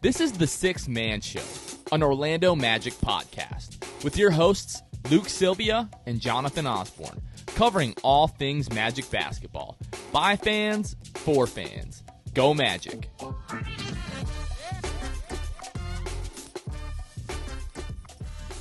This is the Sixth Man Show, an Orlando Magic podcast, with your hosts Luke Sylvia and Jonathan Osborne, covering all things Magic basketball. By fans, for fans. Go Magic.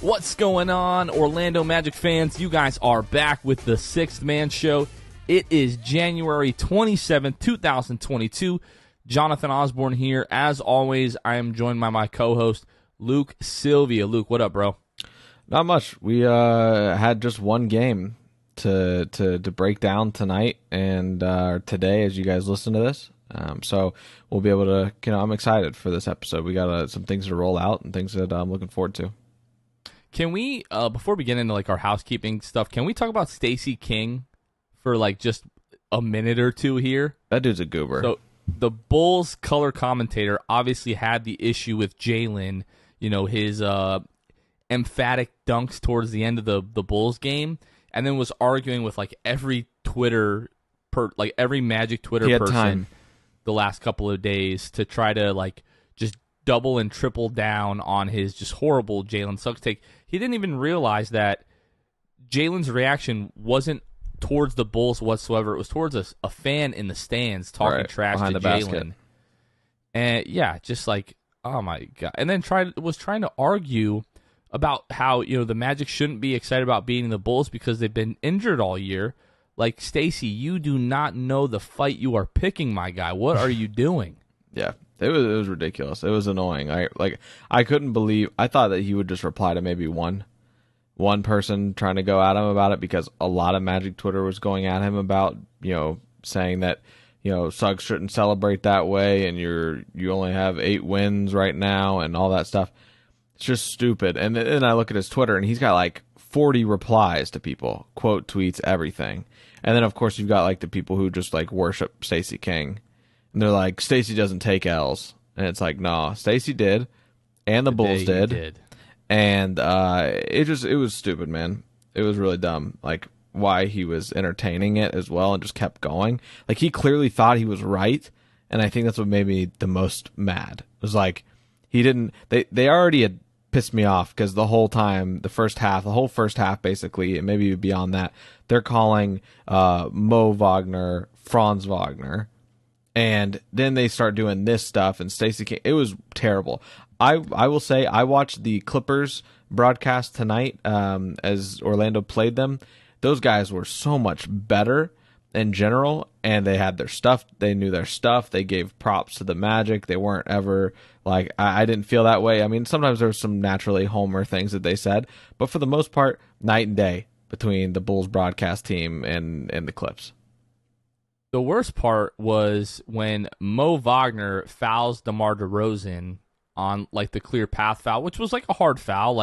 What's going on, Orlando Magic fans? You guys are back with the Sixth Man Show. It is January 27th, 2022. Jonathan Osborne here. As always, I am joined by my co-host, Luke Sylvia. Luke, what up, bro? Not much. We had just one game to break down tonight and today as you guys listen to this. So we'll be able to, I'm excited for this episode. We got some things to roll out and things that I'm looking forward to. Can we, before we get into our housekeeping stuff, can we talk about Stacey King for just a minute or two here? That dude's a goober. So the Bulls color commentator obviously had the issue with Jalen, his emphatic dunks towards the end of the Bulls game, and then was arguing with every every Magic Twitter person the last couple of days to try to just double and triple down on his just horrible Jalen Suggs take. He didn't even realize that Jalen's reaction wasn't towards the Bulls whatsoever. It was towards a fan in the stands talking trash to Jalen. And yeah, just oh my God. And then was trying to argue about how, the Magic shouldn't be excited about beating the Bulls because they've been injured all year. Stacey, you do not know the fight you are picking, my guy. What are you doing? Yeah, it was ridiculous. It was annoying. I couldn't believe. I thought that he would just reply to maybe one person trying to go at him about it, because a lot of Magic Twitter was going at him about, saying that, Suggs shouldn't celebrate that way and you only have 8 wins right now and all that stuff. It's just stupid. And then I look at his Twitter and he's got 40 replies to people, quote tweets, everything. And then of course you've got the people who just worship Stacey King. And they're like, Stacey doesn't take L's. And it's nah, Stacey did. And the Bulls did. And it was stupid, man. It was really dumb. Why he was entertaining it as well and just kept going. He clearly thought he was right, and I think that's what made me the most mad. It was he didn't. They already had pissed me off because the whole time, the whole first half basically, and maybe beyond that, they're calling Mo Wagner Franz Wagner, and then they start doing this stuff and Stacey King. It was terrible. I will say I watched the Clippers broadcast tonight as Orlando played them. Those guys were so much better in general, and they had their stuff. They knew their stuff. They gave props to the Magic. They weren't ever I didn't feel that way. I mean, sometimes there were some naturally homer things that they said, but for the most part, night and day between the Bulls broadcast team and the Clips. The worst part was when Mo Wagner fouls DeMar DeRozan on the clear path foul, which was a hard foul,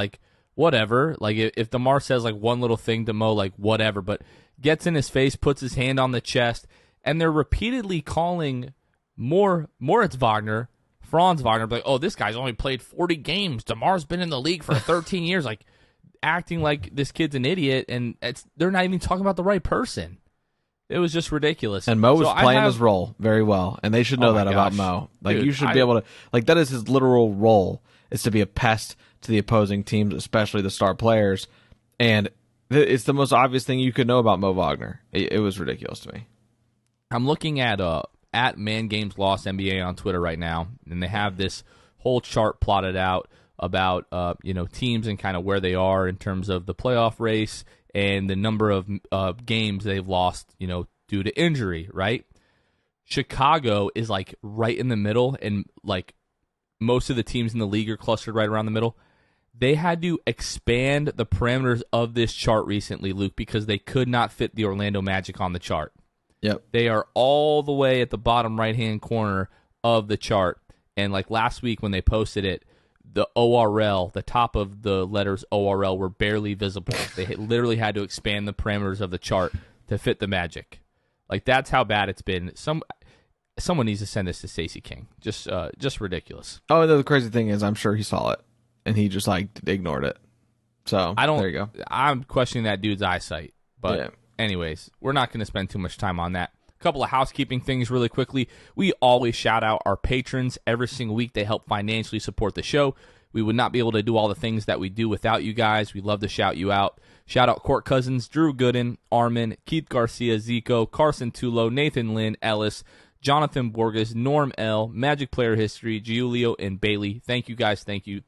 whatever. If DeMar says one little thing to Mo, whatever, but gets in his face, puts his hand on the chest, and they're repeatedly calling Moritz Wagner, Franz Wagner, oh, this guy's only played 40 games. DeMar's been in the league for 13 years, acting like this kid's an idiot, and they're not even talking about the right person. It was just ridiculous. And Mo was playing his role very well, and they should know that about Mo. Dude, you should be able to, that is his literal role, is to be a pest to the opposing teams, especially the star players. And it's the most obvious thing you could know about Mo Wagner. It was ridiculous to me. I'm looking at Man Games Lost NBA on Twitter right now, and they have this whole chart plotted out about teams and kind of where they are in terms of the playoff race and the number of games they've lost, due to injury, right? Chicago is right in the middle, and most of the teams in the league are clustered right around the middle. They had to expand the parameters of this chart recently, Luke, because they could not fit the Orlando Magic on the chart. Yep. They are all the way at the bottom right-hand corner of the chart. And last week when they posted it, the ORL, the top of the letters ORL were barely visible. They literally had to expand the parameters of the chart to fit the Magic. That's how bad it's been. Someone needs to send this to Stacey King. Just ridiculous. Oh, and the crazy thing is, I'm sure he saw it, and he just ignored it. So there you go. I'm questioning that dude's eyesight. But anyways, we're not going to spend too much time on that. couple of housekeeping things really quickly. We always shout out our patrons every single week. They help financially support the show. We would not be able to do all the things that we do without you guys. We love to shout you out. Shout out Court Cousins, Drew Gooden, Armin, Keith Garcia, Zico, Carson Tulo, Nathan Lynn, Ellis, Jonathan Borges, Norm L, Magic Player History, Giulio, and Bailey. Thank you guys. Thank you.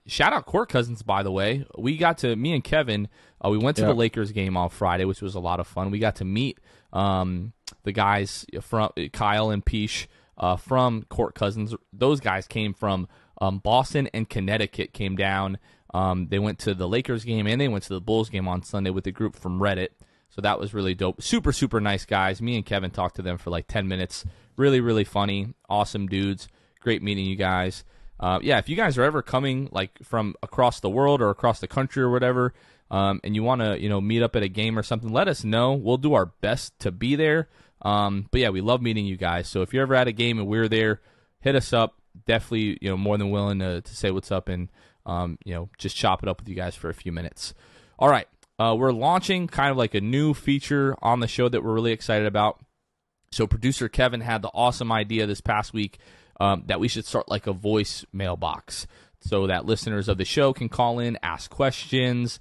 Shout out Court Cousins, by the way. Me and Kevin, we went to the Lakers game on Friday, which was a lot of fun. We got to meet the guys from Kyle and Peach from Court Cousins. Those guys came from Boston and Connecticut, came down. They went to the Lakers game and they went to the Bulls game on Sunday with the group from Reddit. So that was really dope. Super, super nice guys. Me and Kevin talked to them for like 10 minutes. Really, really funny. Awesome dudes. Great meeting you guys. If you guys are ever coming like from across the world or across the country or whatever, and you want to meet up at a game or something, let us know. We'll do our best to be there. But yeah, we love meeting you guys. So if you're ever at a game and we're there, hit us up. Definitely, more than willing to say what's up and just chop it up with you guys for a few minutes. All right, we're launching kind of like a new feature on the show that we're really excited about. So producer Kevin had the awesome idea this past week that we should start like a voice mailbox so that listeners of the show can call in, ask questions.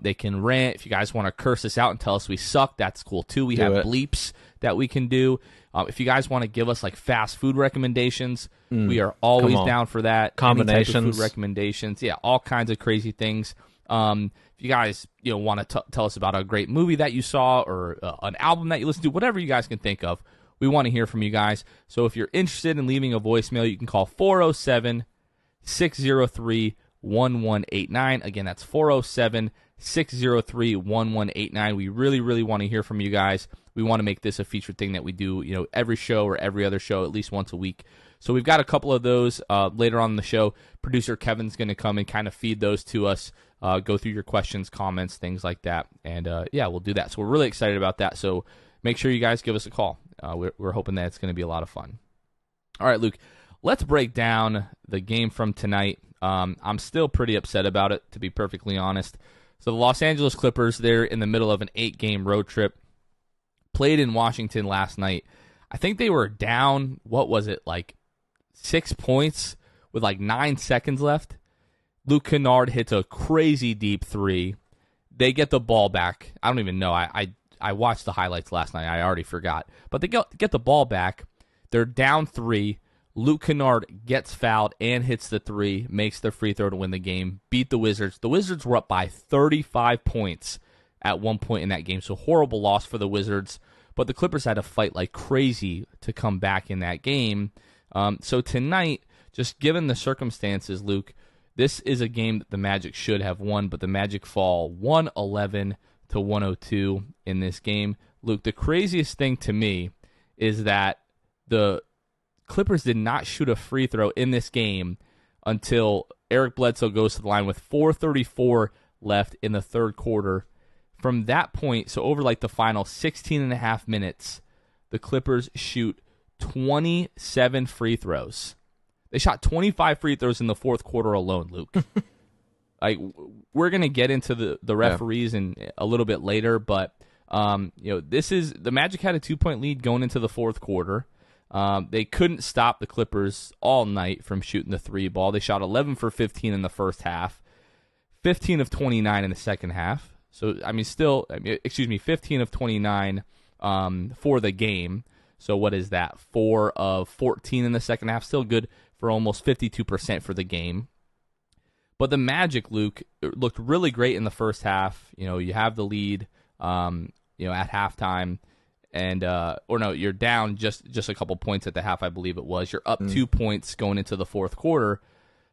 They can rant. If you guys want to curse us out and tell us we suck, that's cool too. We have bleeps that we can do. If you guys want to give us like fast food recommendations, we are always down for that. Combinations. Any type of food recommendations. Yeah, all kinds of crazy things. If you guys want to tell us about a great movie that you saw or an album that you listened to, whatever you guys can think of, we want to hear from you guys. So if you're interested in leaving a voicemail, you can call 407-603-1189. Again, that's 407-603-1189. We really, really want to hear from you guys. We want to make this a featured thing that we do, every show or every other show, at least once a week. So we've got a couple of those later on in the show. Producer Kevin's going to come and kind of feed those to us, go through your questions, comments, things like that. And, we'll do that. So we're really excited about that. So make sure you guys give us a call. We're hoping that it's going to be a lot of fun. All right, Luke, let's break down the game from tonight. I'm still pretty upset about it, to be perfectly honest. So the Los Angeles Clippers, they're in the middle of an 8-game road trip. Played in Washington last night. I think they were down, 6 points with 9 seconds left. Luke Kennard hits a crazy deep three. They get the ball back. I don't even know. I watched the highlights last night. I already forgot. But they get the ball back. They're down 3. Luke Kennard gets fouled and hits the 3, makes the free throw to win the game, beat the Wizards. The Wizards were up by 35 points at one point in that game, so horrible loss for the Wizards. But the Clippers had to fight like crazy to come back in that game. So tonight, just given the circumstances, Luke, this is a game that the Magic should have won, but the Magic fall 111-102 in this game. Luke, the craziest thing to me is that the Clippers did not shoot a free throw in this game until Eric Bledsoe goes to the line with 4:34 left in the third quarter. From that point, so over the final 16 and a half minutes, the Clippers shoot 27 free throws. They shot 25 free throws in the fourth quarter alone, Luke. We're going to get into the referees in a little bit later, but this is the Magic had a 2-point lead going into the fourth quarter. They couldn't stop the Clippers all night from shooting the 3 ball. They shot 11 for 15 in the first half, 15 of 29 in the second half. So, 15 of 29 for the game. So, what is that? 4 of 14 in the second half. Still good for almost 52% for the game. But the Magic, Luke, looked really great in the first half. You have the lead, at halftime. And, you're down just a couple points at the half, I believe it was. You're up 2 points going into the fourth quarter.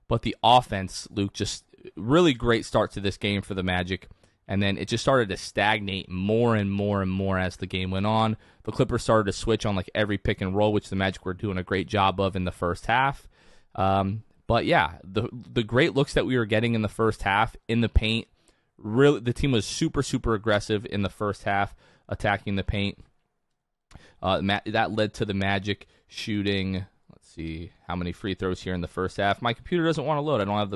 But the offense, Luke, just really great start to this game for the Magic. And then it just started to stagnate more and more and more as the game went on. The Clippers started to switch on every pick and roll, which the Magic were doing a great job of in the first half. But yeah, the great looks that we were getting in the first half in the paint, really the team was super, super aggressive in the first half, attacking the paint. That led to the Magic shooting, let's see how many free throws here in the first half. My computer doesn't want to load. I don't have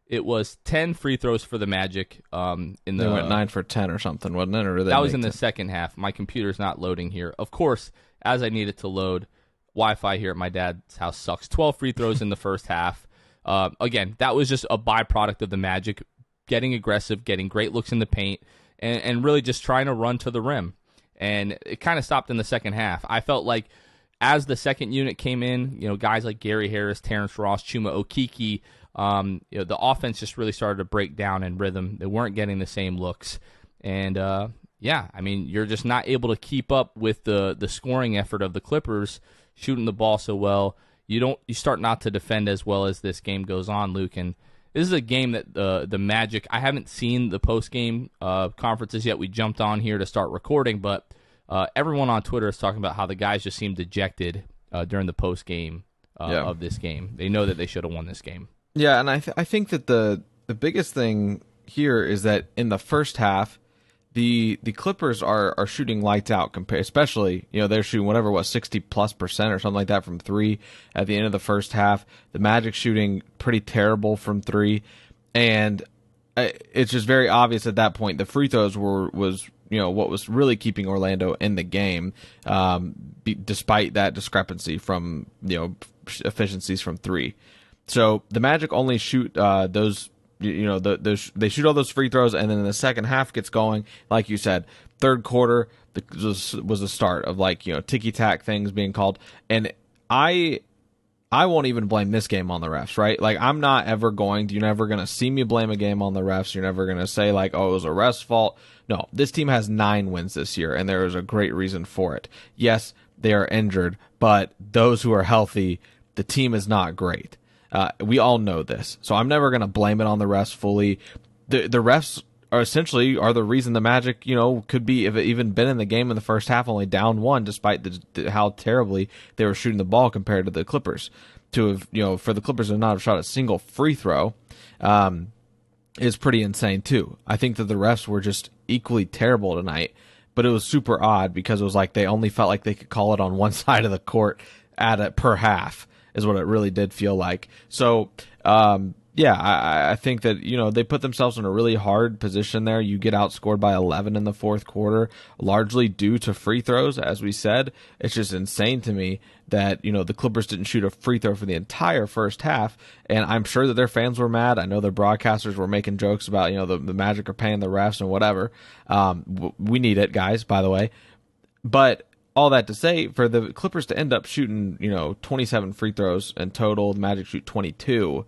it was 10 free throws for the Magic. In They the went 9 for 10 or something, wasn't it? Or that was in the second half. My computer's not loading here. Of course, as I need it to load, Wi-Fi here at my dad's house sucks. 12 free throws in the first half. Again, that was just a byproduct of the Magic getting aggressive, getting great looks in the paint, and really just trying to run to the rim. And it kind of stopped in the second half. I felt like as the second unit came in, guys like Gary Harris, Terrence Ross, Chuma Okeke, the offense just really started to break down in rhythm. They weren't getting the same looks. And, you're just not able to keep up with the scoring effort of the Clippers shooting the ball so well. You start not to defend as well as this game goes on, Luke. And this is a game that the Magic, I haven't seen the post-game conferences yet. We jumped on here to start recording, but everyone on Twitter is talking about how the guys just seemed dejected during the post-game of this game. They know that they should have won this game. Yeah, and I think that the biggest thing here is that in the first half, the Clippers are shooting lights out, especially, they're shooting whatever it was, 60+% or something like that from three at the end of the first half. The Magic shooting pretty terrible from three, and it's just very obvious at that point the free throws was what was really keeping Orlando in the game, despite that discrepancy from efficiencies from three. So the Magic only shoot those. They shoot all those free throws, and then in the second half gets going. Like you said, third quarter was the start of ticky tack things being called, and I won't even blame this game on the refs, right? I'm not ever you're never going to see me blame a game on the refs. You're never going to say it was a ref's fault. No, this team has 9 wins this year, and there is a great reason for it. Yes, they are injured, but those who are healthy, the team is not great. We all know this, so I'm never going to blame it on the refs fully. The refs are essentially the reason the Magic, could be, if it even been in the game in the first half, only down 1, despite how terribly they were shooting the ball compared to the Clippers. To have, for the Clippers to not have shot a single free throw, is pretty insane too. I think that the refs were just equally terrible tonight, but it was super odd because it was they only felt like they could call it on one side of the court per half. Is what it really did feel like. So, I think that, they put themselves in a really hard position there. You get outscored by 11 in the fourth quarter, largely due to free throws, as we said. It's just insane to me that, the Clippers didn't shoot a free throw for the entire first half, and I'm sure that their fans were mad. I know their broadcasters were making jokes about, the Magic are paying the refs and whatever. We need it, guys, by the way. But all that to say, for the Clippers to end up shooting, 27 free throws in total, the Magic shoot 22.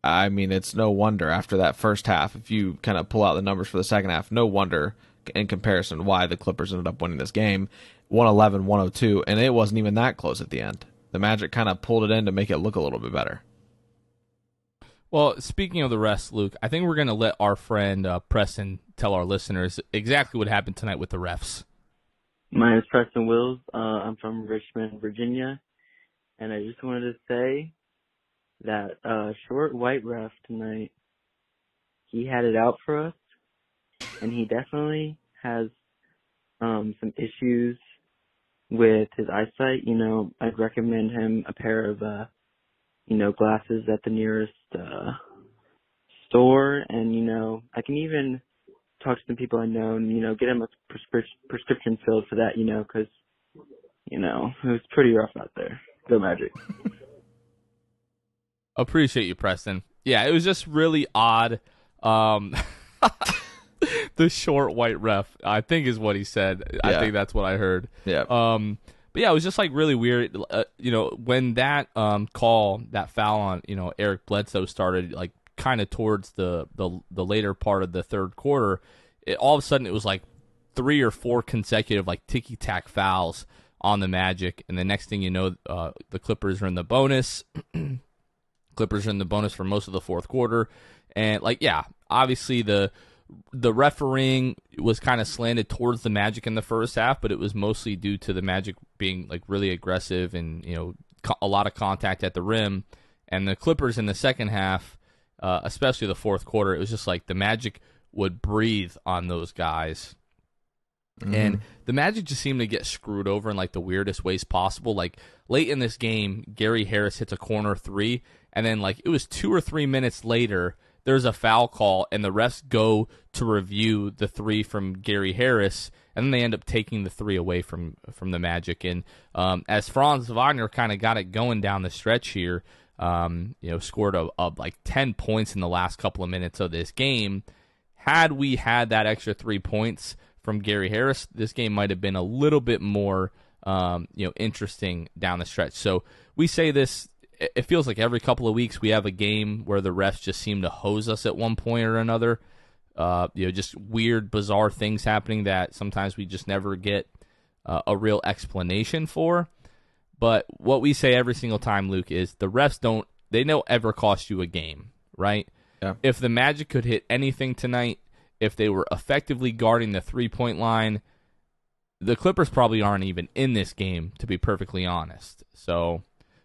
I mean, it's no wonder after that first half, if you kind of pull out the numbers for the second half, no wonder in comparison why the Clippers ended up winning this game, 111-102, and it wasn't even that close at the end. The Magic kind of pulled it in to make it look a little bit better. Well, speaking of the refs, Luke, I think we're going to let our friend Preston tell our listeners exactly what happened tonight with the refs. My name is Preston Wills. I'm from Richmond, Virginia, and I just wanted to say that short white ref tonight, he had it out for us, and he definitely has some issues with his eyesight. I'd recommend him a pair of glasses at the nearest store, and I can even talk to some people I know and, get him a prescription filled for that, because, it was pretty rough out there. Go Magic. Appreciate you, Preston. Yeah, it was just really odd. The short white ref, I think is what he said. Yeah. I think that's what I heard. Yeah. But yeah, it was just really weird. When that call, that foul on, Eric Bledsoe started, kind of towards the later part of the third quarter, all of a sudden it was 3 or 4 consecutive ticky-tack fouls on the Magic, and the next thing you know, the Clippers are in the bonus. Clippers are in the bonus for most of the fourth quarter, and obviously the refereeing was kind of slanted towards the Magic in the first half, but it was mostly due to the Magic being really aggressive and a lot of contact at the rim, and the Clippers in the second half. Especially the fourth quarter, it was just the Magic would breathe on those guys. And the Magic just seem to get screwed over in like the weirdest ways possible. Like late in this game, Gary Harris hits a corner three, and then like it was 2 or 3 minutes later, there's a foul call, and the refs go to review the three from Gary Harris, and then they end up taking the three away from the Magic. And as Franz Wagner kind of got it going down the stretch here, scored like 10 points in the last couple of minutes of this game. Had we had that extra 3 points from Gary Harris, this game might have been a little bit more, interesting down the stretch. So we say this. It feels like every couple of weeks we have a game where the refs just seem to hose us at one point or another. Just weird, bizarre things happening that sometimes we just never get a real explanation for. But what we say every single time, Luke, is the refs don't ever cost you a game, right? Yeah. If the Magic could hit anything tonight, if they were effectively guarding the three-point line, the Clippers probably aren't even in this game, to be perfectly honest. So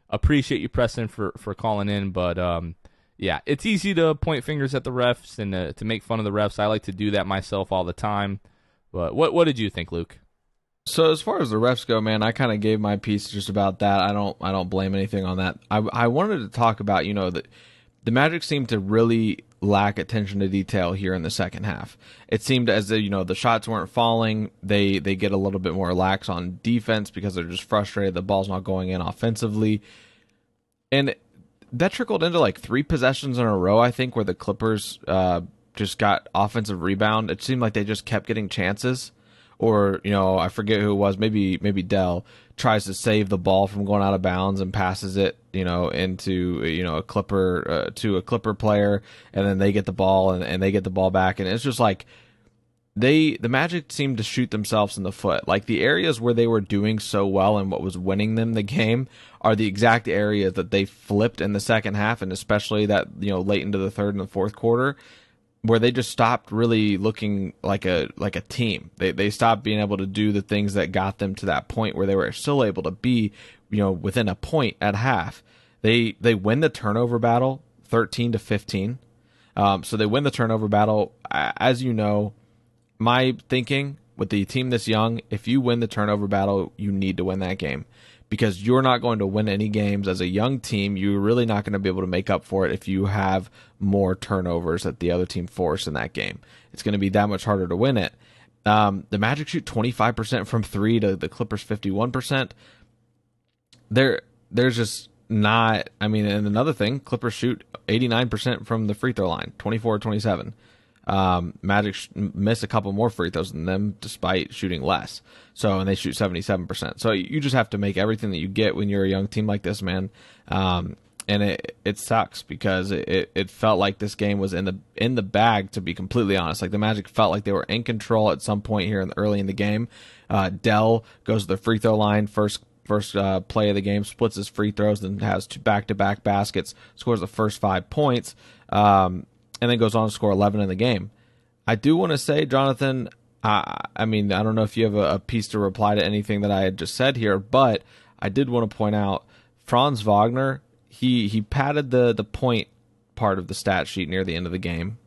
appreciate you, Preston, for calling in. But, it's easy to point fingers at the refs and to make fun of the refs. I like to do that myself all the time. But what did you think, Luke? So as far as the refs go, man, I kind of gave my piece just about that. I don't blame anything on that. I wanted to talk about, that the Magic seemed to really lack attention to detail here in the second half. It seemed as though, the shots weren't falling. They get a little bit more lax on defense because they're just frustrated the ball's not going in offensively. And that trickled into like 3 possessions in a row, I think, where the Clippers just got offensive rebound. It seemed like they just kept getting chances. Or, I forget who it was, maybe Dell tries to save the ball from going out of bounds and passes it, into, a Clipper, to a Clipper player, and then they get the ball and they get the ball back. And it's just like the Magic seemed to shoot themselves in the foot. Like the areas where they were doing so well and what was winning them the game are the exact areas that they flipped in the second half, and especially that, late into the third and the fourth quarter, where they just stopped really looking like a team. They stopped being able to do the things that got them to that point where they were still able to be, within a point at half. They win the turnover battle 13-15. So they win the turnover battle. As you know, my thinking with the team this young, if you win the turnover battle, you need to win that game. Because you're not going to win any games as a young team. You're really not going to be able to make up for it if you have more turnovers that the other team forced in that game. It's going to be that much harder to win it. The Magic shoot 25% from 3 to the Clippers 51%. There's just not... I mean, and another thing, Clippers shoot 89% from the free throw line, 24-27. Magic miss a couple more free throws than them despite shooting less. So, and they shoot 77%. So you just have to make everything that you get when you're a young team like this, man. And it sucks because it felt like this game was in the bag, to be completely honest. Like the Magic felt like they were in control at some point here early in the game. Dell goes to the free throw line first play of the game, splits his free throws, then has 2 back-to-back baskets, scores the first 5 points. And then goes on to score 11 in the game. I do want to say, Jonathan, I mean, I don't know if you have a piece to reply to anything that I had just said here, but I did want to point out Franz Wagner, he padded the point part of the stat sheet near the end of the game,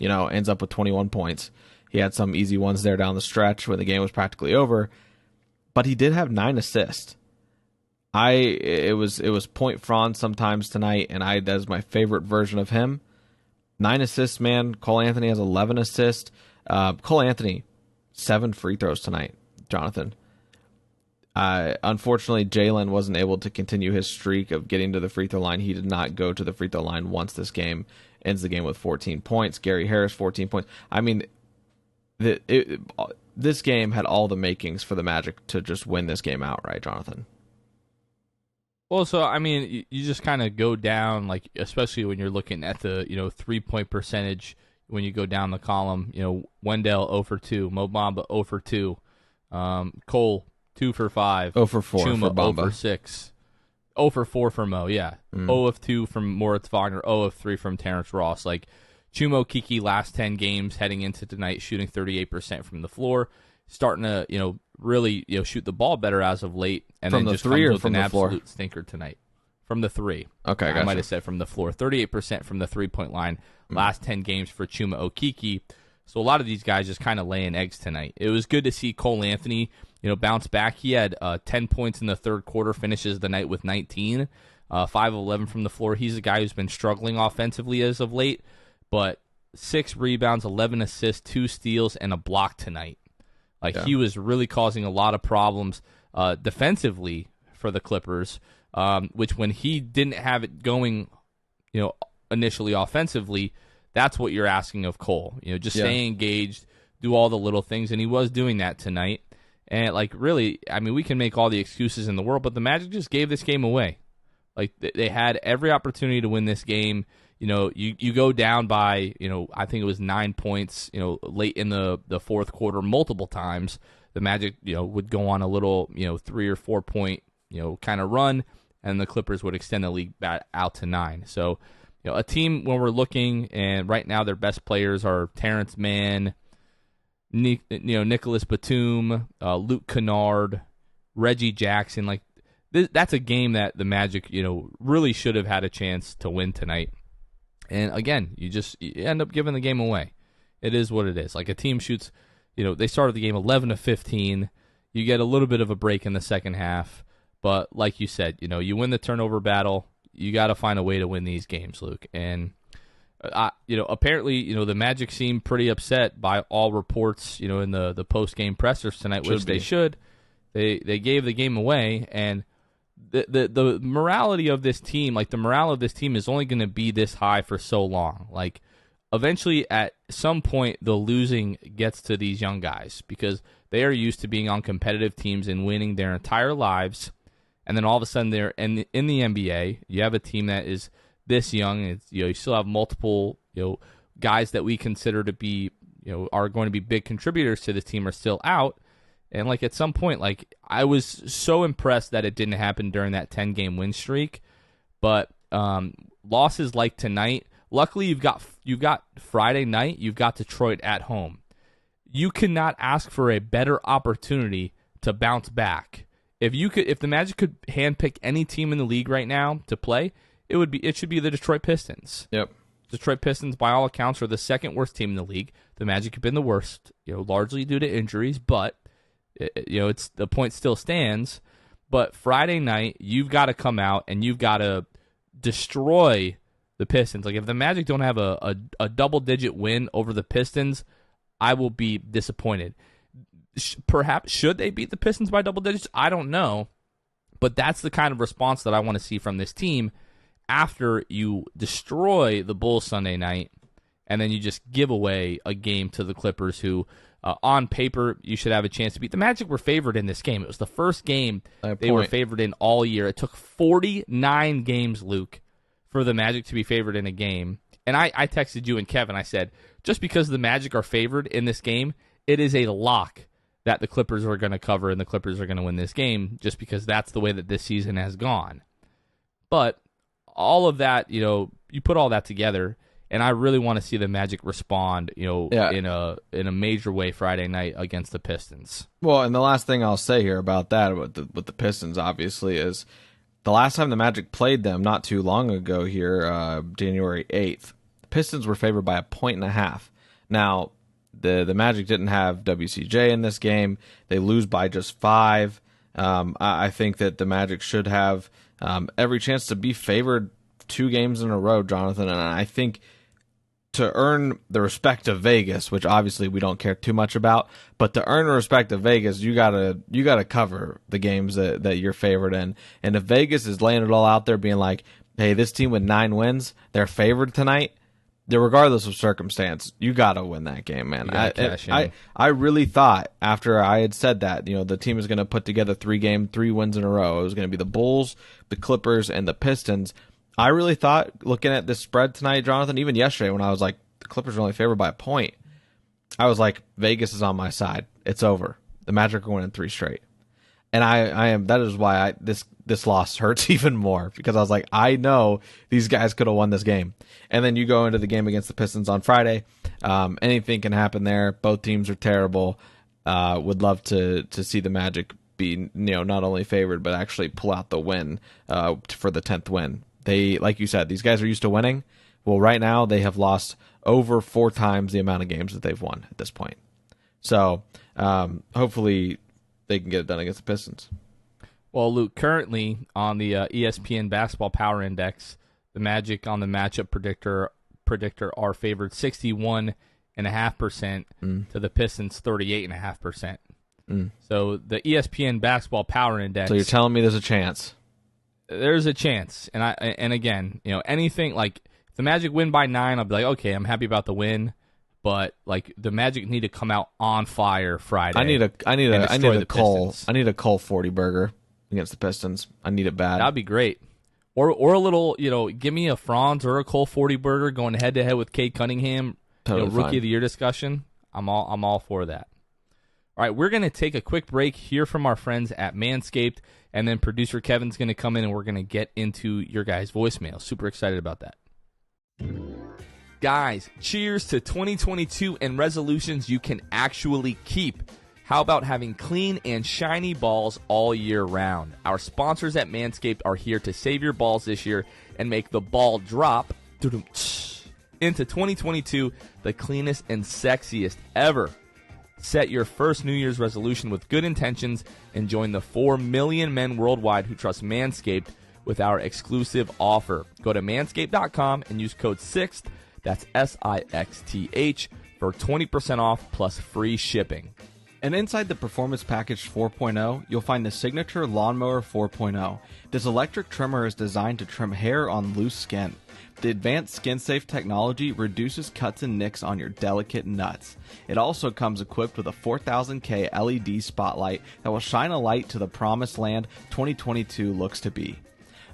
ends up with 21 points. He had some easy ones there down the stretch when the game was practically over, but he did have 9 assists. It was point Franz sometimes tonight, and that is my favorite version of him. 9 assists, man. Cole Anthony has 11 assists. Cole Anthony, 7 free throws tonight, Jonathan. Unfortunately, Jalen wasn't able to continue his streak of getting to the free throw line. He did not go to the free throw line once this game. Ends the game with 14 points. Gary Harris, 14 points. I mean, this game had all the makings for the Magic to just win this game outright, Jonathan. Well, so, I mean, you just kind of go down, like, especially when you're looking at the, 3-point percentage when you go down the column. Wendell 0 for 2, Mo Bamba 0 for 2, Cole 2 for 5, 0 for 4 Chuma for Bamba. 0 for 6, 0 for 4 for Mo, yeah. 0 of 2 from Moritz Wagner, 0 of 3 from Terrence Ross. Like, Chuma Okeke last 10 games heading into tonight, shooting 38% from the floor, starting to, really, shoot the ball better as of late, and from then the just 3 comes or with from an the floor? absolute stinker tonight. From the 3. Okay, gotcha. I might have said from the floor. 38% from the 3-point line. Last 10 games for Chuma Okeke. So a lot of these guys just kind of laying eggs tonight. It was good to see Cole Anthony, bounce back. He had 10 points in the third quarter, finishes the night with 19, 5 of 11 from the floor. He's a guy who's been struggling offensively as of late, but 6 rebounds, 11 assists, 2 steals, and a block tonight. He was really causing a lot of problems defensively for the Clippers, which when he didn't have it going, initially offensively, that's what you're asking of Cole. Stay engaged, do all the little things, and he was doing that tonight. And, really, I mean, we can make all the excuses in the world, but the Magic just gave this game away. They had every opportunity to win this game. You go down by, I think it was 9 points, late in the fourth quarter multiple times. The Magic, would go on a little, 3 or 4 point, kind of run, and the Clippers would extend the lead out to 9. So, a team when we're looking, and right now their best players are Terrence Mann, Nicholas Batum, Luke Kennard, Reggie Jackson. That's a game that the Magic, really should have had a chance to win tonight. And again, you end up giving the game away. It is what it is. A team shoots, they started the game 11 of 15. You get a little bit of a break in the second half, but like you said, you win the turnover battle. You got to find a way to win these games, Luke. And apparently, the Magic seemed pretty upset by all reports, in the post game pressers tonight, which they should. They gave the game away, and the morality of this team, the morale of this team is only going to be this high for so long. Eventually, at some point, the losing gets to these young guys because they are used to being on competitive teams and winning their entire lives. And then all of a sudden, they're in the NBA. You have a team that is this young. You still have multiple guys that we consider to be are going to be big contributors to this team are still out. And at some point, I was so impressed that it didn't happen during that 10-game win streak. But losses like tonight, luckily you've got Friday night. You've got Detroit at home. You cannot ask for a better opportunity to bounce back. If the Magic could handpick any team in the league right now to play, it should be the Detroit Pistons. Yep. Detroit Pistons, by all accounts, are the second worst team in the league. The Magic have been the worst, largely due to injuries, but it's the point still stands. But Friday night, you've got to come out and you've got to destroy the Pistons. If the Magic don't have a double-digit win over the Pistons, I will be disappointed. Perhaps should they beat the Pistons by double digits? I don't know. But that's the kind of response that I want to see from this team after you destroy the Bulls Sunday night and then you just give away a game to the Clippers who, on paper, you should have a chance to beat. The Magic were favored in this game. It was the first game they were favored in all year. It took 49 games, Luke, for the Magic to be favored in a game. And I texted you and Kevin. I said, just because the Magic are favored in this game, it is a lock that the Clippers are going to cover and the Clippers are going to win this game just because that's the way that this season has gone. But all of that, you put all that together, and I really want to see the Magic respond, in a major way Friday night against the Pistons. Well, and the last thing I'll say here about that, with the Pistons, obviously, is the last time the Magic played them not too long ago here, January 8th, the Pistons were favored by 1.5. Now, the Magic didn't have WCJ in this game. They lose by just 5. I think that the Magic should have every chance to be favored 2 games in a row, Jonathan. And I think to earn the respect of Vegas, which obviously we don't care too much about, but to earn the respect of Vegas, you gotta cover the games that you're favored in. And if Vegas is laying it all out there, being like, "Hey, this team with 9 wins, they're favored tonight," regardless of circumstance, you gotta win that game, man. I really thought after I had said that, the team is gonna put together 3 wins in a row. It was gonna be the Bulls, the Clippers, and the Pistons. I really thought, looking at this spread tonight, Jonathan, even yesterday when I was like, the Clippers are only favored by 1 point, I was like, Vegas is on my side. It's over. The Magic are winning 3 straight. And I am. That is why this loss hurts even more, because I was like, I know these guys could have won this game. And then you go into the game against the Pistons on Friday. Anything can happen there. Both teams are terrible. Would love to see the Magic be not only favored but actually pull out the win for the 10th win. They, like you said, these guys are used to winning. Well, right now they have lost over 4 times the amount of games that they've won at this point. So hopefully they can get it done against the Pistons. Well, Luke, currently on the ESPN Basketball Power Index, the Magic on the matchup predictor are favored 61.5% to the Pistons 38.5%. So the ESPN Basketball Power Index. So you're telling me there's a chance? There's a chance, and again, anything like if the Magic win by 9, I'll be like, okay, I'm happy about the win. But like the Magic need to come out on fire Friday. I need a Cole 40 burger against the Pistons. I need it bad. That'd be great. Or a little, give me a Franz or a Cole 40 burger going head to head with Cade Cunningham, Totally Rookie fine. of the Year discussion. I'm all for that. All right, we're gonna take a quick break, hear from our friends at Manscaped, and then producer Kevin's gonna come in and we're gonna get into your guys' voicemail. Super excited about that. Guys, cheers to 2022 and resolutions you can actually keep. How about having clean and shiny balls all year round? Our sponsors at Manscaped are here to save your balls this year and make the ball drop into 2022 the cleanest and sexiest ever. Set your first New Year's resolution with good intentions and join the 4 million men worldwide who trust Manscaped with our exclusive offer. Go to manscaped.com and use code SIXTH, that's SIXTH, for 20% off plus free shipping. And inside the Performance Package 4.0, you'll find the Signature Lawnmower 4.0. This electric trimmer is designed to trim hair on loose skin. The advanced skin-safe technology reduces cuts and nicks on your delicate nuts. It also comes equipped with a 4000K LED spotlight that will shine a light to the promised land 2022 looks to be.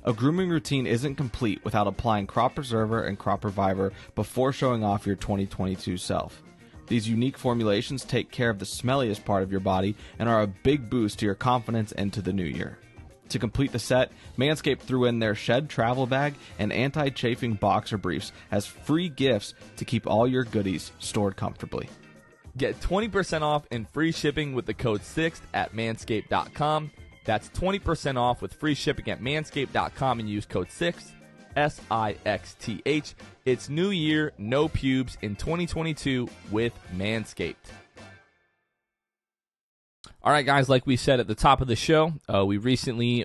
A grooming routine isn't complete without applying Crop Preserver and Crop Reviver before showing off your 2022 self. These unique formulations take care of the smelliest part of your body and are a big boost to your confidence into the new year. To complete the set, Manscaped threw in their Shed travel bag and anti-chafing boxer briefs as free gifts to keep all your goodies stored comfortably. Get 20% off and free shipping with the code SIXTH at manscaped.com. That's 20% off with free shipping at manscaped.com and use code SIXTH, SIXTH. It's New Year, no pubes in 2022 with Manscaped. All right, guys, like we said at the top of the show, we recently,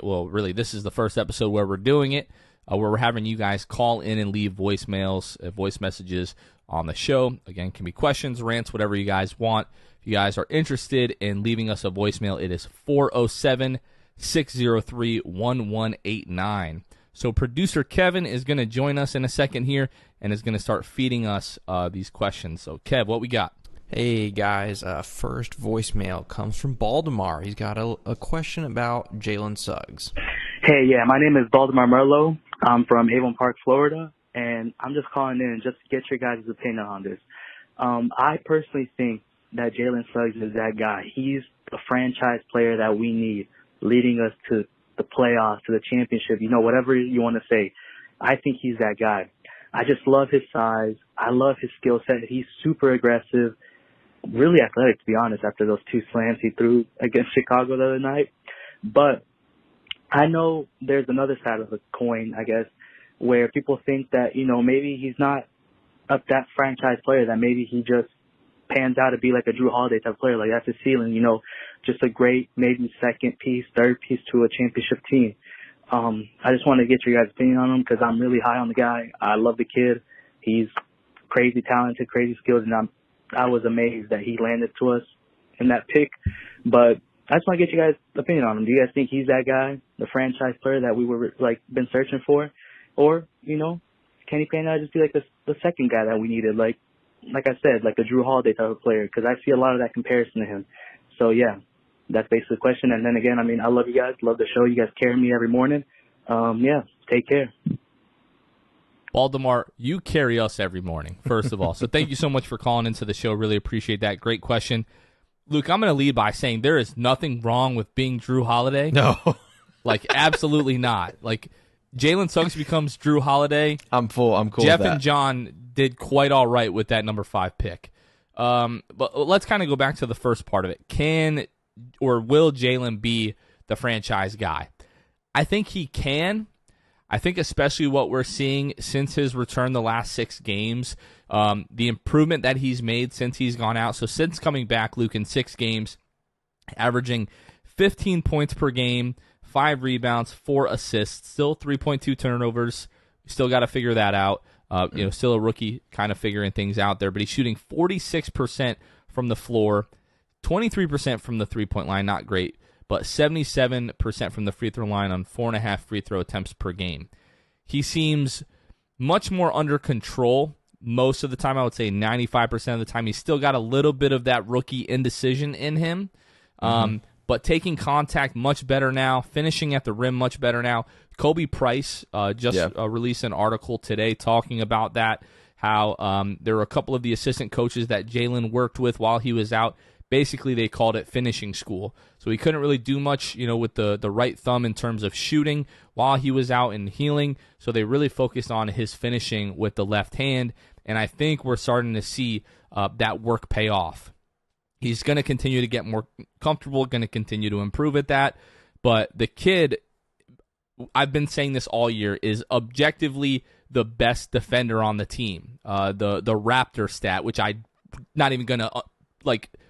this is the first episode where we're doing it, where we're having you guys call in and leave voicemails, voice messages on the show. Again, can be questions, rants, whatever you guys want. If you guys are interested in leaving us a voicemail, it is 407-603-1189. So producer Kevin is going to join us in a second here and is going to start feeding us these questions. So, Kev, what we got? Hey guys, first voicemail comes from Baltimore. He's got a question about Jalen Suggs. Hey, yeah, my name is Baltimore Merlo. I'm from Avon Park, Florida, and I'm just calling in just to get your guys' opinion on this. I personally think that Jalen Suggs is that guy. He's the franchise player that we need, leading us to the playoffs, to the championship, whatever you want to say. I think he's that guy. I just love his size. I love his skill set. He's super aggressive. Really athletic, to be honest, after those 2 slams he threw against Chicago the other night. But I know there's another side of the coin, I guess, where people think that, maybe he's not that franchise player, that maybe he just pans out to be like a Drew Holiday type player. Like, that's his ceiling, just a great maybe second piece, third piece to a championship team. I just want to get your guys' opinion on him because I'm really high on the guy. I love the kid. He's crazy talented, crazy skills, and I was amazed that he landed to us in that pick. But I just want to get you guys' opinion on him. Do you guys think he's that guy, the franchise player that we were been searching for, or can he pan out just be like the second guy that we needed, like I said, like a Drew Holiday type of player? Because I see a lot of that comparison to him. So yeah, that's basically the question. And then again, I love you guys, love the show. You guys carry me every morning. Yeah, take care. Baltimore, you carry us every morning, first of all. So thank you so much for calling into the show. Really appreciate that. Great question. Luke, I'm going to lead by saying there is nothing wrong with being Drew Holiday. No. Absolutely not. Jalen Suggs becomes Drew Holiday. I'm cool Jeff with that. and John did quite all right with that number 5 pick. But let's kind of go back to the first part of it. Can or will Jalen be the franchise guy? I think he can. I think especially what we're seeing since his return the last 6 games, the improvement that he's made since he's gone out. So since coming back, Luke, in 6 games, averaging 15 points per game, 5 rebounds, 4 assists, still 3.2 turnovers. Still got to figure that out. Still a rookie kind of figuring things out there, but he's shooting 46% from the floor, 23% from the three-point line, not great, but 77% from the free throw line on 4.5 free throw attempts per game. He seems much more under control most of the time. I would say 95% of the time. He's still got a little bit of that rookie indecision in him, but taking contact much better now, finishing at the rim much better now. Kobe Price released an article today talking about that, how there were a couple of the assistant coaches that Jalen worked with while he was out. Basically, they called it finishing school. So he couldn't really do much, with the right thumb in terms of shooting while he was out and healing. So they really focused on his finishing with the left hand, and I think we're starting to see that work pay off. He's going to continue to get more comfortable, going to continue to improve at that. But the kid, I've been saying this all year, is objectively the best defender on the team. The Raptor stat, which I'm not even going to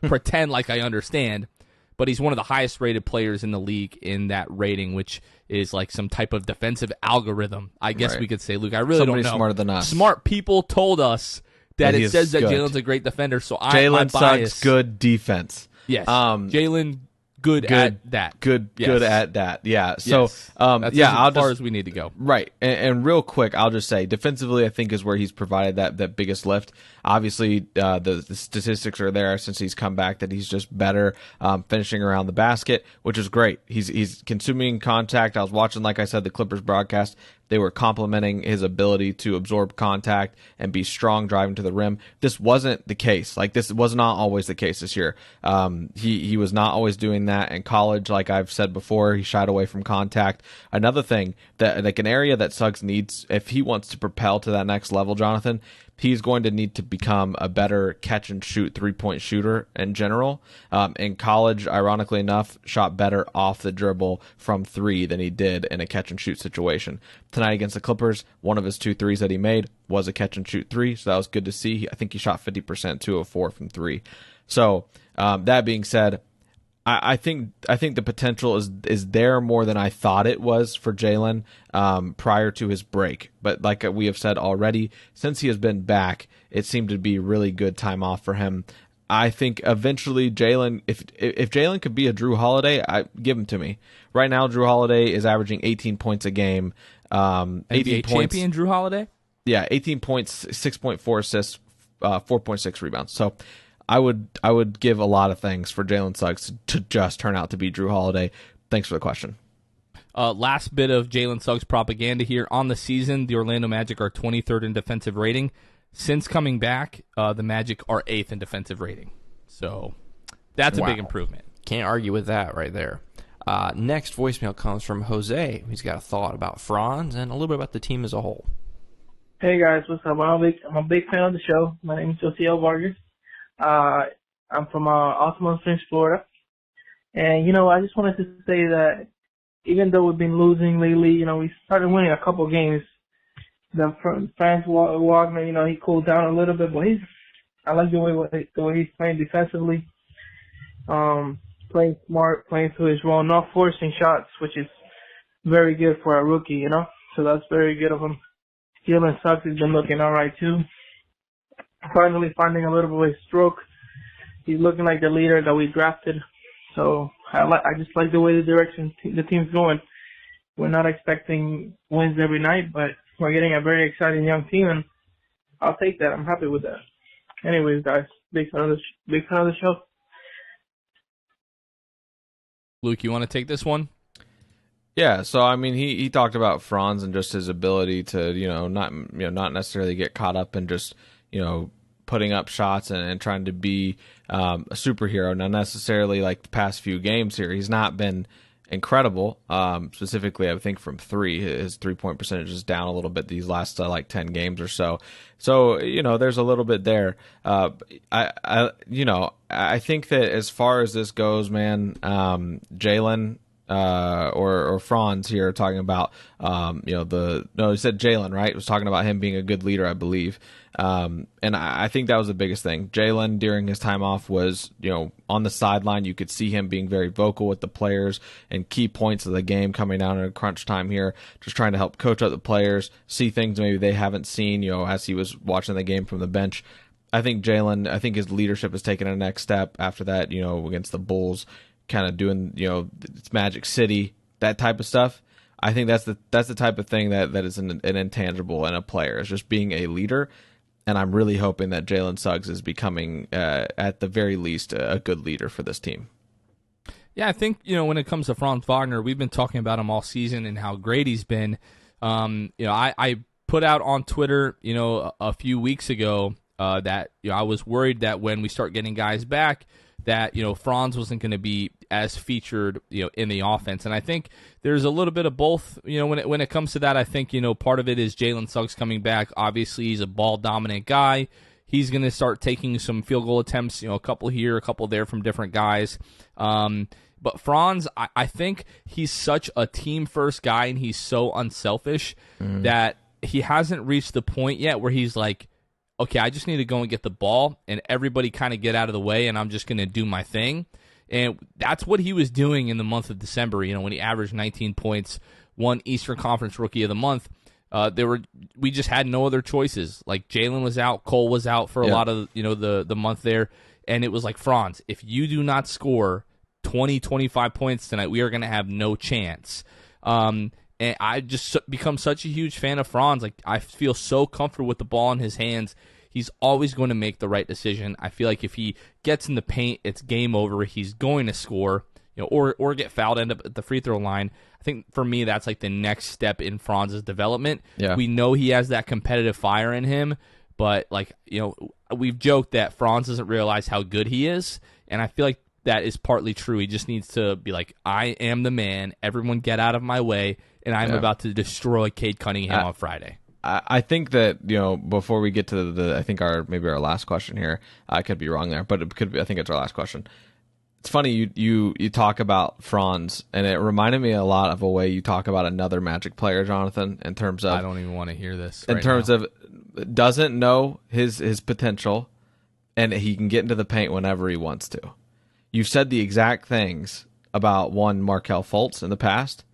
pretend like I understand, but he's one of the highest rated players in the league in that rating, which is like some type of defensive algorithm, I guess we could say, Luke. I really don't know. Somebody smarter than us. Smart people told us that it says that Jalen's a great defender, so Jalen bias. Suggs, good defense. Yes. Jalen, good at that. Good at that. Yeah. So, yes. That's as far as we need to go. Right. And real quick, I'll just say, defensively, I think is where he's provided that biggest lift. Obviously, the statistics are there since he's come back that he's just better finishing around the basket, which is great. He's consuming contact. I was watching, like I said, the Clippers broadcast. They were complimenting his ability to absorb contact and be strong driving to the rim. This wasn't the case. This was not always the case this year. He was not always doing that in college. Like I've said before, he shied away from contact. Another thing that an area that Suggs needs, if he wants to propel to that next level, Jonathan, he's going to need to become a better catch and shoot 3-point shooter in general. In college, ironically enough, shot better off the dribble from 3 than he did in a catch and shoot situation. Tonight against the Clippers, one of his 2 threes that he made was a catch and shoot 3, so that was good to see. I think he shot 50%, 2 of 4 from 3. So that being said, I think the potential is there more than I thought it was for Jalen prior to his break. But like we have said already, since he has been back, it seemed to be really good time off for him. I think eventually Jalen, if Jalen could be a Drew Holiday, give him to me. Right now, Drew Holiday is averaging 18 points a game. 18 NBA points, champion Drew Holiday? Yeah, 18 points, 6.4 assists, 4.6 rebounds. So I would give a lot of things for Jalen Suggs to just turn out to be Drew Holiday. Thanks for the question. Last bit of Jalen Suggs propaganda here. On the season, the Orlando Magic are 23rd in defensive rating. Since coming back, the Magic are 8th in defensive rating. So that's a big improvement. Can't argue with that right there. Next voicemail comes from Jose. He's got a thought about Franz and a little bit about the team as a whole. Hey guys, what's up? I'm a big fan of the show. My name is Josiel Vargas. I'm from Altamont Springs, Florida. And, I just wanted to say that even though we've been losing lately, we started winning a couple games. Franz Wagner, he cooled down a little bit, but I like the way he's playing defensively, playing smart, playing to his role, not forcing shots, which is very good for a rookie, So that's very good of him. Jalen Suggs has been looking all right, too. Finally finding a little bit of his stroke. He's looking like the leader that we drafted. So I just like the way the direction the team's going. We're not expecting wins every night, but we're getting a very exciting young team, and I'll take that. I'm happy with that. Anyways, guys, big fan of the show. Luke, you want to take this one? Yeah, so I mean, he talked about Franz and just his ability to not necessarily get caught up in just putting up shots and trying to be a superhero. Not necessarily like the past few games here. He's not been incredible. Specifically, I think from 3, his 3-point percentage is down a little bit these last 10 games or so. So there's a little bit there. I think that as far as this goes, man, Jalen, or Franz here talking about, he said Jalen, right? Was talking about him being a good leader, I believe. And I think that was the biggest thing. Jalen, during his time off, was, on the sideline. You could see him being very vocal with the players and key points of the game coming down in crunch time here, just trying to help coach up the players, see things maybe they haven't seen, as he was watching the game from the bench. I think his leadership has taken a next step after that, against the Bulls, kind of doing, it's Magic City, that type of stuff. I think that's the type of thing that is an intangible in a player, is just being a leader. And I'm really hoping that Jalen Suggs is becoming, at the very least, a good leader for this team. Yeah, I think, when it comes to Franz Wagner, we've been talking about him all season and how great he's been. I put out on Twitter, a few weeks ago, that I was worried that when we start getting guys back, that Franz wasn't going to be as featured in the offense, and I think there's a little bit of both. When it comes to that, I think part of it is Jalen Suggs coming back. Obviously, he's a ball dominant guy. He's going to start taking some field goal attempts, a couple here, a couple there from different guys. But Franz, I think he's such a team first guy, and he's so unselfish that he hasn't reached the point yet where he's like, okay, I just need to go and get the ball and everybody kind of get out of the way and I'm just going to do my thing. And that's what he was doing in the month of December, when he averaged 19 points, won Eastern Conference Rookie of the Month. We just had no other choices. Like Jalen was out, Cole was out for a lot of, the month there. And it was like, Franz, if you do not score 20, 25 points tonight, we are going to have no chance. And I just become such a huge fan of Franz. Like, I feel so comfortable with the ball in his hands. He's always going to make the right decision. I feel like if he gets in the paint, it's game over. He's going to score, or get fouled, end up at the free throw line. I think for me, that's like the next step in Franz's development. Yeah. We know he has that competitive fire in him, but we've joked that Franz doesn't realize how good he is, and I feel like that is partly true. He just needs to be like, I am the man. Everyone get out of my way. And I'm about to destroy Cade Cunningham on Friday. I think that, before we get to I think our last question here, I could be wrong there, but it could be, I think it's our last question. It's funny you talk about Franz, and it reminded me a lot of a way you talk about another Magic player, Jonathan, in terms of, I don't even want to hear this. In terms of doesn't know his potential, and he can get into the paint whenever he wants to. You've said the exact things about one Markelle Fultz in the past.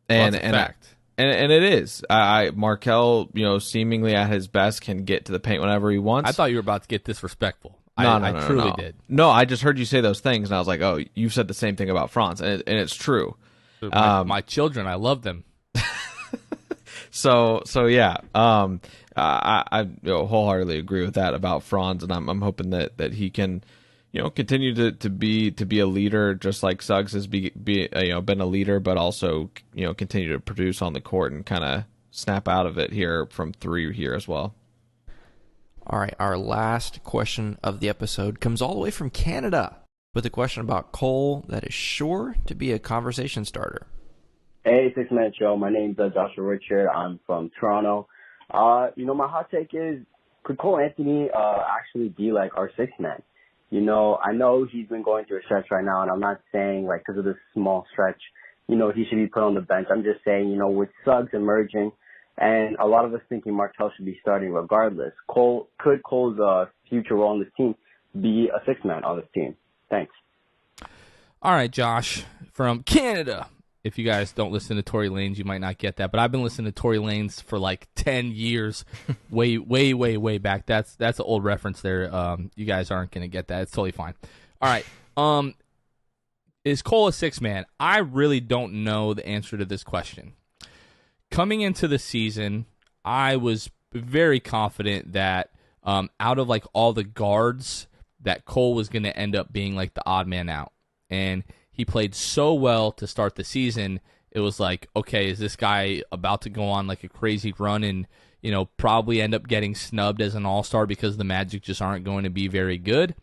And fact. And it is. Markelle, seemingly at his best, can get to the paint whenever he wants. I thought you were about to get disrespectful. No, I truly did. No, I just heard you say those things, and I was like, oh, you've said the same thing about Franz, and it's true. My children, I love them. So yeah. I wholeheartely agree with that about Franz, and I'm hoping that he can, continue to be a leader, just like Suggs has been a leader, but also continue to produce on the court and kind of snap out of it here from three here as well. All right, our last question of the episode comes all the way from Canada with a question about Cole that is sure to be a conversation starter. Hey, Six Man Show. My name's Joshua Richard. I'm from Toronto. My hot take is, could Cole Anthony actually be like our sixth man? I know he's been going through a stretch right now, and I'm not saying, like, because of this small stretch, he should be put on the bench. I'm just saying, with Suggs emerging, and a lot of us thinking Markelle should be starting regardless, could Cole's future role on this team be a sixth man on this team? Thanks. All right, Josh, from Canada. If you guys don't listen to Tory Lanez, you might not get that, but I've been listening to Tory Lanez for like 10 years, way back. That's an old reference there. You guys aren't going to get that. It's totally fine. All right. Is Cole a sixth man? I really don't know the answer to this question. Coming into the season, I was very confident that out of like all the guards, that Cole was going to end up being like the odd man out. And he played so well to start the season. It was like, okay, is this guy about to go on like a crazy run and, probably end up getting snubbed as an all-star because the Magic just aren't going to be very good?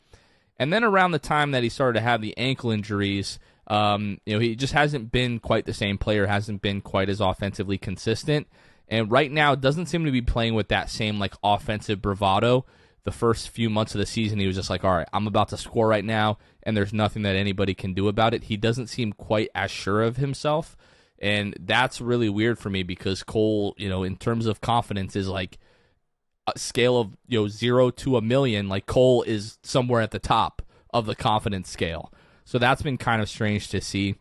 And then around the time that he started to have the ankle injuries, he just hasn't been quite the same player, hasn't been quite as offensively consistent. And right now, doesn't seem to be playing with that same like offensive bravado the first few months of the season, he was just like, all right, I'm about to score right now, and there's nothing that anybody can do about it. He doesn't seem quite as sure of himself, and that's really weird for me because Cole, in terms of confidence, is like a scale of 0 to 1,000,000. Like Cole is somewhere at the top of the confidence scale. So that's been kind of strange to see.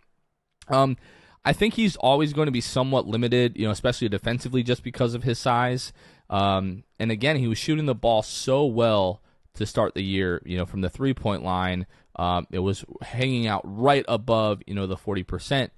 I think he's always going to be somewhat limited, especially defensively, just because of his size. And again, he was shooting the ball so well to start the year, from the 3-point line. It was hanging out right above, the 40%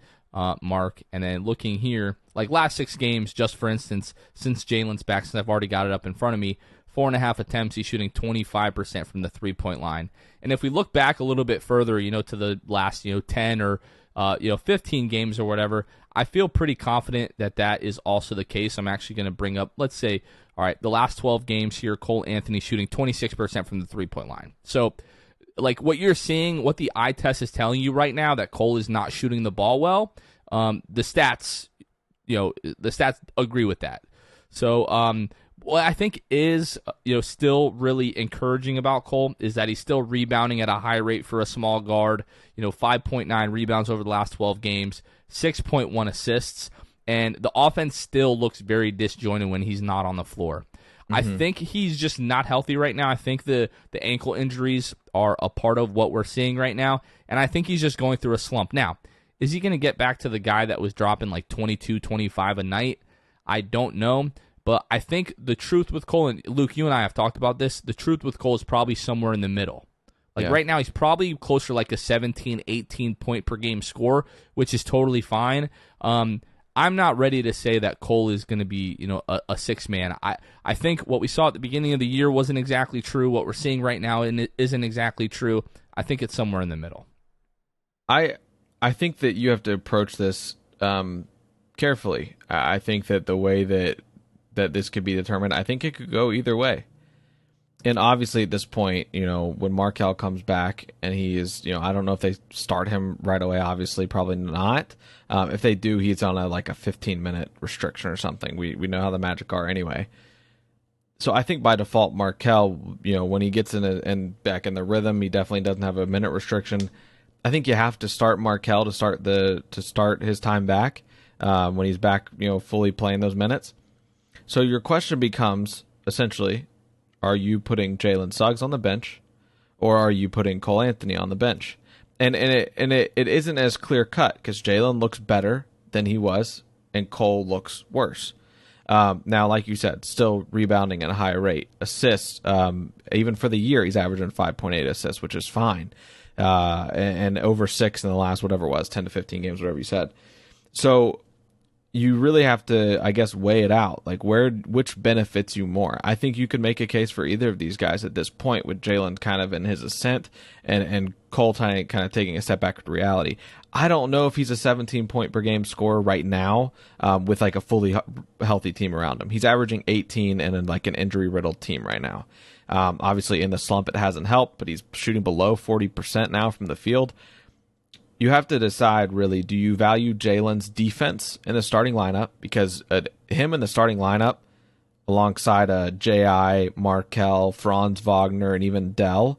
mark. And then looking here, like last 6 games, just for instance, since Jalen's back, since I've already got it up in front of me, 4.5 attempts, he's shooting 25% from the 3-point line. And if we look back a little bit further, to the last, 10 or 15 games or whatever, I feel pretty confident that that is also the case. I'm actually going to bring up, let's say, all right, the last 12 games here, Cole Anthony shooting 26% from the 3-point line. So, like what you're seeing, what the eye test is telling you right now, that Cole is not shooting the ball well, the stats agree with that. So, what I think is, still really encouraging about Cole is that he's still rebounding at a high rate for a small guard. 5.9 rebounds over the last 12 games, 6.1 assists, and the offense still looks very disjointed when he's not on the floor. Mm-hmm. I think he's just not healthy right now. I think the ankle injuries are a part of what we're seeing right now, and I think he's just going through a slump. Now, is he going to get back to the guy that was dropping like 22, 25 a night? I don't know. But I think the truth with Cole, and Luke, you and I have talked about this, the truth with Cole is probably somewhere in the middle. Like right now, he's probably closer to like a 17, 18 point per game score, which is totally fine. I'm not ready to say that Cole is going to be, a 6-man. I think what we saw at the beginning of the year wasn't exactly true. What we're seeing right now isn't exactly true. I think it's somewhere in the middle. I think that you have to approach this carefully. I think that the way that this could be determined, I think it could go either way. And obviously at this point, when Markelle comes back and he is, I don't know if they start him right away, obviously probably not. If they do, he's on a 15-minute restriction or something. We know how the Magic are anyway. So I think by default, Markelle, when he gets in and back in the rhythm, he definitely doesn't have a minute restriction. I think you have to start Markelle to start his time back when he's back, fully playing those minutes. So your question becomes, essentially, are you putting Jalen Suggs on the bench, or are you putting Cole Anthony on the bench? And it isn't as clear cut because Jalen looks better than he was, and Cole looks worse. Now, like you said, still rebounding at a high rate. Assists, even for the year, he's averaging 5.8 assists, which is fine, and over 6 in the last whatever it was, 10 to 15 games, whatever you said. So you really have to, I guess, weigh it out. Like which benefits you more. I think you could make a case for either of these guys at this point, with Jalen kind of in his ascent and Cole kind of taking a step back to reality. I don't know if he's a 17-point per game scorer right now with like a fully healthy team around him. He's averaging 18 and in like an injury-riddled team right now. Obviously in the slump it hasn't helped, but he's shooting below 40% now from the field. You have to decide, really, do you value Jalen's defense in the starting lineup? Because him in the starting lineup, alongside J.I., Markelle, Franz Wagner, and even Dell,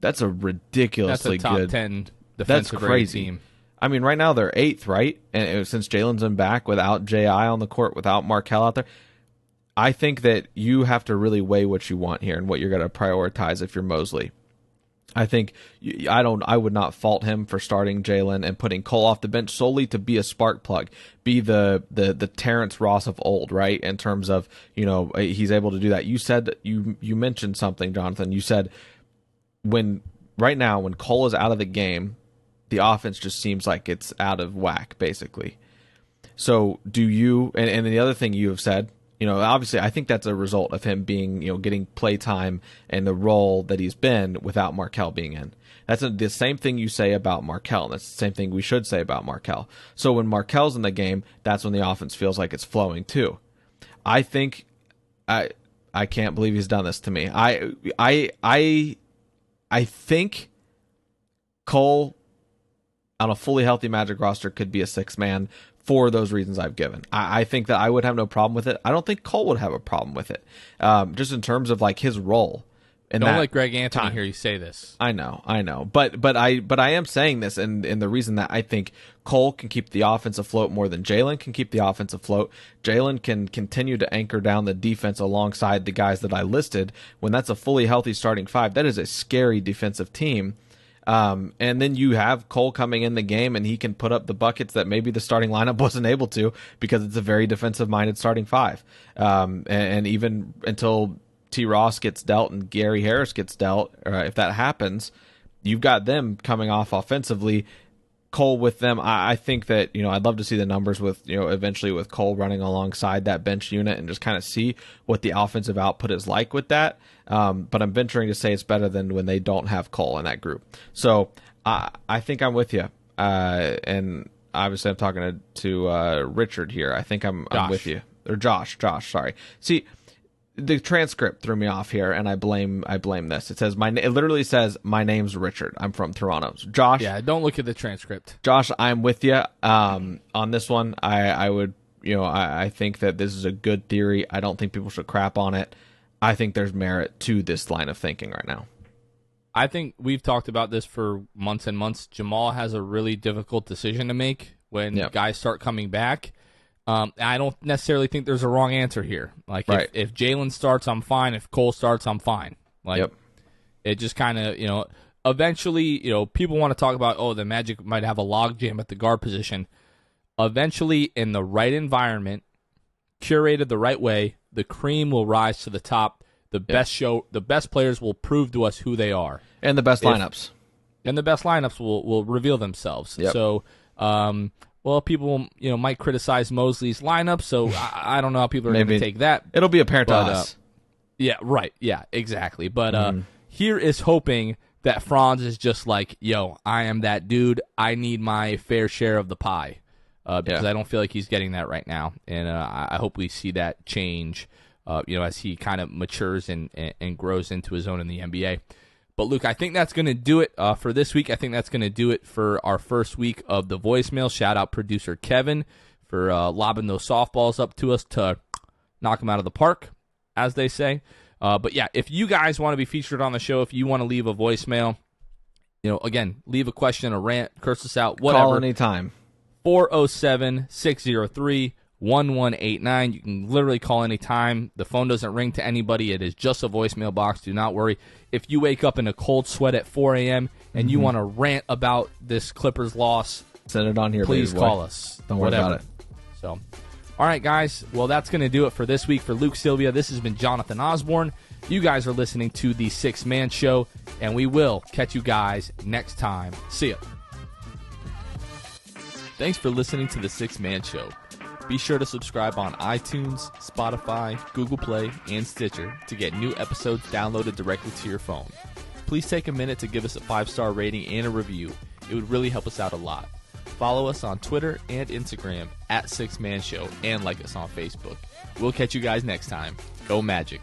that's a ridiculously good. That's a top 10 defensive crazy team. I mean, right now they're 8th, right? And since Jalen's been back, without J.I. on the court, without Markelle out there, I think that you have to really weigh what you want here and what you're going to prioritize if you're Mosley. I think I would not fault him for starting Jalen and putting Cole off the bench solely to be a spark plug, be the Terrence Ross of old, right? In terms of, he's able to do that. You said, you mentioned something, Jonathan. You said right now when Cole is out of the game, the offense just seems like it's out of whack, basically. So do you, and the other thing you have said, obviously, I think that's a result of him being, getting play time and the role that he's been without Markelle being in. That's the same thing you say about Markelle. And that's the same thing we should say about Markelle. So when Markelle's in the game, that's when the offense feels like it's flowing too. I think I can't believe he's done this to me. I think Cole on a fully healthy Magic roster could be a 6-man. For those reasons I've given. I think that I would have no problem with it. I don't think Cole would have a problem with it. Just in terms of like his role. And Don't that let Greg Anthony time. hear you say this. I know, but I am saying this, and the reason that I think Cole can keep the offense afloat more than Jalen can keep the offense afloat. Jalen can continue to anchor down the defense alongside the guys that I listed. When that's a fully healthy starting five, that is a scary defensive team. And then you have Cole coming in the game, and he can put up the buckets that maybe the starting lineup wasn't able to because it's a very defensive-minded starting five. And even until T. Ross gets dealt and Gary Harris gets dealt, if that happens, you've got them coming off offensively. Cole with them, I think that, I'd love to see the numbers with, eventually with Cole running alongside that bench unit and just kind of see what the offensive output is like with that. But I'm venturing to say it's better than when they don't have Cole in that group. So I think I'm with you. And obviously I'm talking to Richard here. I think I'm with you. Or Josh, sorry. See, the transcript threw me off here, and I blame this. It literally says my name's Richard. I'm from Toronto. So Josh, yeah, don't look at the transcript. Josh, I'm with you on this one. I would, I think that this is a good theory. I don't think people should crap on it. I think there's merit to this line of thinking right now. I think we've talked about this for months and months. Jamal has a really difficult decision to make when guys start coming back. I don't necessarily think there's a wrong answer here. Like, right. if Jalen starts, I'm fine. If Cole starts, I'm fine. Like, it just kind of, eventually, people want to talk about, the Magic might have a logjam at the guard position. Eventually, in the right environment, curated the right way, the cream will rise to the top. The best players will prove to us who they are. And the best lineups. And the best lineups will reveal themselves. Yep. So, people, might criticize Mosley's lineup, so I don't know how people are going to take that. It'll be apparent to us. Yeah, right. Yeah, exactly. But here is hoping that Franz is just like, I am that dude. I need my fair share of the pie because I don't feel like he's getting that right now. And I hope we see that change, as he kind of matures and grows into his own in the NBA. But, Luke, I think that's going to do it for this week. I think that's going to do it for our first week of the voicemail. Shout out producer Kevin for lobbing those softballs up to us to knock them out of the park, as they say. But, yeah, if you guys want to be featured on the show, if you want to leave a voicemail, again, leave a question, a rant, curse us out, whatever. Call anytime. 407-603-1189. You can literally call anytime. The phone doesn't ring to anybody. It is just a voicemail box. Do not worry. If you wake up in a cold sweat at 4 a.m. and you want to rant about this Clippers loss, send it on here. Please call us. Don't worry about it. So, all right, guys. Well, that's going to do it for this week. For Luke Sylvia, this has been Jonathan Osborne. You guys are listening to the Sixth Man Show, and we will catch you guys next time. See ya. Thanks for listening to the Sixth Man Show. Be sure to subscribe on iTunes, Spotify, Google Play, and Stitcher to get new episodes downloaded directly to your phone. Please take a minute to give us a 5-star rating and a review. It would really help us out a lot. Follow us on Twitter and Instagram at Sixth Man Show and like us on Facebook. We'll catch you guys next time. Go Magic.